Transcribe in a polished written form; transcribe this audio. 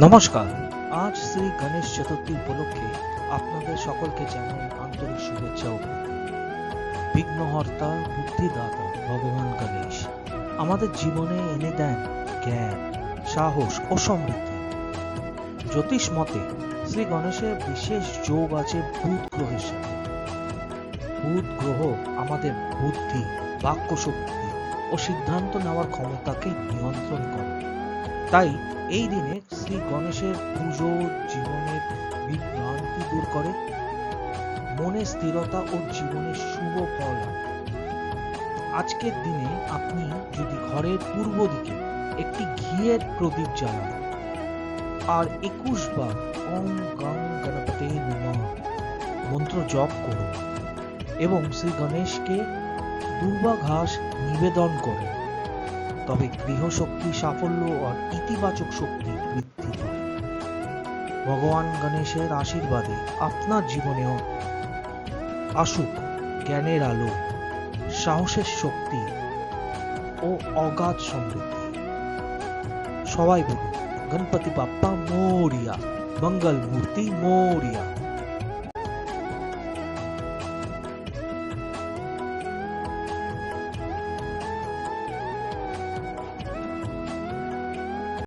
নমস্কার। আজ শ্রী গণেশ চতুর্থী উপলক্ষে আপনাদের সকলকে জানাই আন্তরিক শুভেচ্ছা ও প্রীতি। বিঘ্নহর্তা, বুদ্ধিদাতা ভগবান গণেশ আমাদের জীবনে এনে দেন জ্ঞান, সাহস ও সমৃদ্ধি। জ্যোতিষ মতে শ্রী গণেশের বিশেষ যোগ আছে বুধ গ্রহের সাথে। বুধ গ্রহ আমাদের বুদ্ধি, বাক্য শক্তি ও সিদ্ধান্ত নেওয়ার ক্ষমতাকে নিয়ন্ত্রণ করে। তাই এই দিনে শ্রী গণেশের পুজো জীবনের বিভ্রান্তি দূর করে, মনে স্থিরতা ও জীবনের শুভ ফল আনে। আজকের দিনে আপনি যদি ঘরের পূর্ব দিকে একটি ঘিয়ের প্রদীপ জ্বালান আর 21 বার ওম গং গণপতে নমঃ মন্ত্র জপ করুন এবং শ্রী গণেশকে দুর্বা ঘাস নিবেদন করেন, তবে গৃহশক্তি, সাফল্য আর ইতিবাচক শক্তি বৃদ্ধি পায়। ভগবান গণেশের আশীর্বাদে আপনার জীবনেও আসুক জ্ঞানের আলো, সাহসের শক্তি ও অগাধ সমৃদ্ধি। সবাই বলুন গণপতি বাপ্পা মোরিয়া, মঙ্গল মূর্তি মোরিয়া।